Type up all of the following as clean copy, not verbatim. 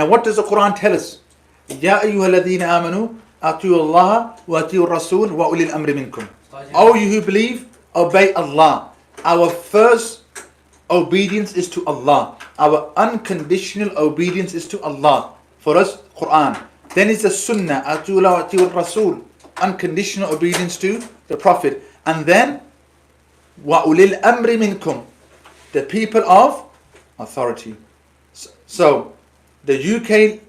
And what does the Quran tell us? Ya ayyuhalladhina amanu atiyu Allah wa atiyu Rasul wa ulil amri minkum. O you who believe, obey Allah. Our first obedience is to Allah. Our unconditional obedience is to Allah. For us, Quran. Then is the Sunnah, atiyu Allah wa atiyu Rasul. Unconditional obedience to the Prophet. And then, wa ulil amri minkum. The people of authority. So, the UK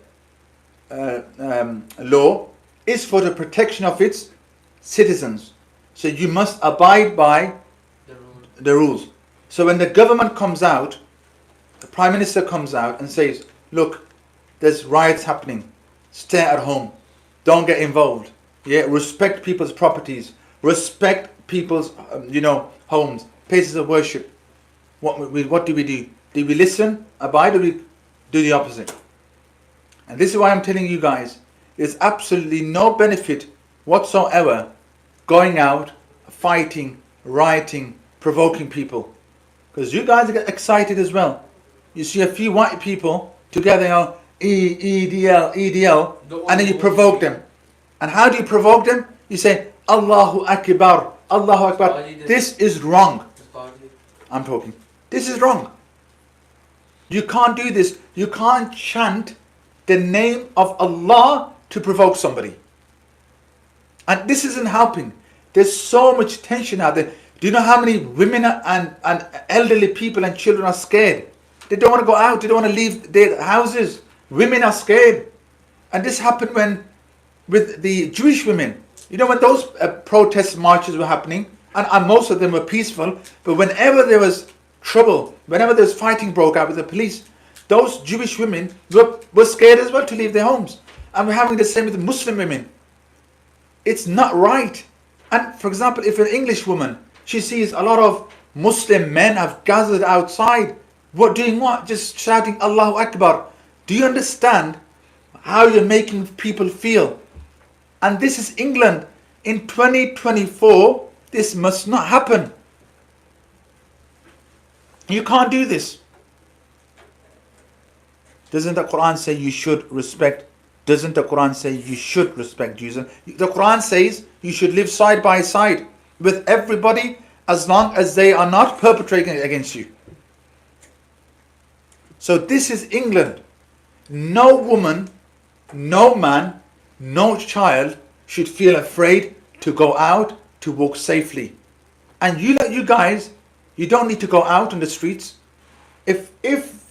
law is for the protection of its citizens. So you must abide by the rules. So when the government comes out, the Prime Minister comes out and says, look, there's riots happening. Stay at home. Don't get involved. Yeah, respect people's properties. Respect people's, homes, places of worship. What do we do? Do we listen, abide, or do we do the opposite? And this is why I'm telling you guys, there's absolutely no benefit whatsoever going out, fighting, rioting, provoking people. Because you guys get excited as well. You see a few white people together, EDL, and then you provoke them. And how do you provoke them? You say, Allahu Akbar, Allahu Akbar. This is wrong. I'm talking. This is wrong. You can't do this. You can't chant the name of Allah to provoke somebody. And this isn't helping. There's so much tension out there. Do you know how many women and elderly people and children are scared? They don't want to go out. They don't want to leave their houses. Women are scared. And this happened with the Jewish women. You know, when those protest marches were happening, and most of them were peaceful, but whenever there was trouble, whenever there was fighting broke out with the police, those Jewish women were scared as well to leave their homes. And we're having the same with the Muslim women. It's not right. And for example, if an English woman, she sees a lot of Muslim men have gathered outside, doing what? Just shouting Allahu Akbar. Do you understand how you're making people feel? And this is England. In 2024, this must not happen. You can't do this. Doesn't the Quran say you should respect? Doesn't the Quran say you should respect Jews? The Quran says you should live side by side with everybody as long as they are not perpetrating against you. So this is England. No woman, no man, no child should feel afraid to go out, to walk safely. And you guys, you don't need to go out on the streets. If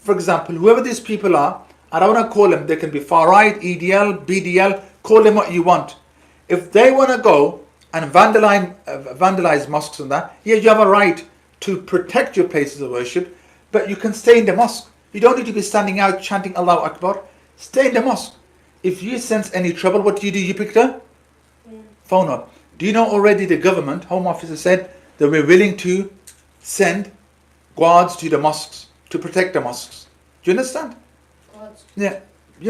for example, whoever these people are, I don't want to call them, they can be far right, EDL, BDL, call them what you want. If they want to go and vandalize mosques and that, yeah, you have a right to protect your places of worship, but you can stay in the mosque. You don't need to be standing out chanting Allahu Akbar. Stay in the mosque. If you sense any trouble, what do? You pick the phone up. Do you know already the government, Home Office has said that we're willing to send guards to the mosques to protect the mosques. Do you understand? Yeah,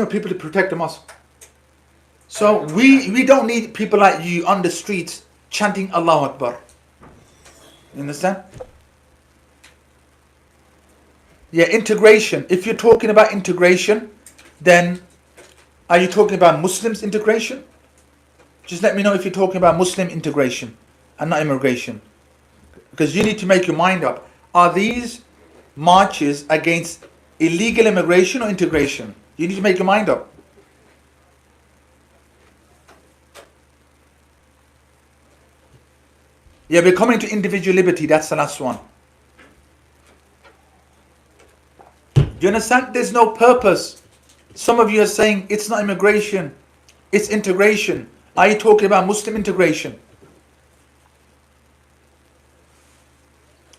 people to protect the mosque. So we don't need people like you on the streets chanting Allahu Akbar. You understand? Yeah, integration. If you're talking about integration, then are you talking about Muslims integration? Just let me know if you're talking about Muslim integration and not immigration. Because you need to make your mind up. Are these marches against illegal immigration or integration? You need to make your mind up. Yeah, we're coming to individual liberty. That's the last one. Do you understand? There's no purpose. Some of you are saying it's not immigration, it's integration. Are you talking about Muslim integration?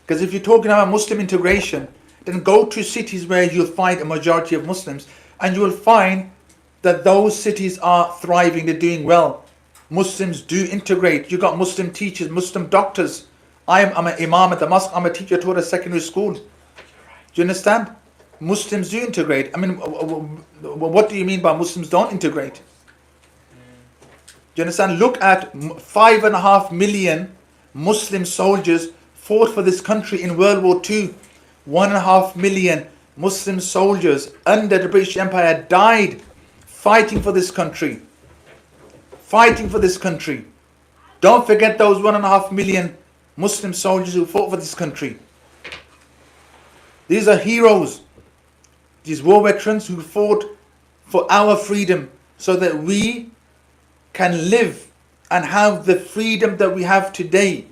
Because if you're talking about Muslim integration, then go to cities where you'll find a majority of Muslims, and you will find that those cities are thriving, they're doing well. Muslims do integrate. You got Muslim teachers, Muslim doctors. I'm an imam at the mosque, I'm a teacher taught at secondary school. Do you understand? Muslims do integrate. I mean, what do you mean by Muslims don't integrate? Do you understand? Look at 5.5 million Muslim soldiers fought for this country in World War II. 1.5 million Muslim soldiers under the British Empire died fighting for this country. Fighting for this country. Don't forget those 1.5 million Muslim soldiers who fought for this country. These are heroes. These war veterans who fought for our freedom so that we can live and have the freedom that we have today.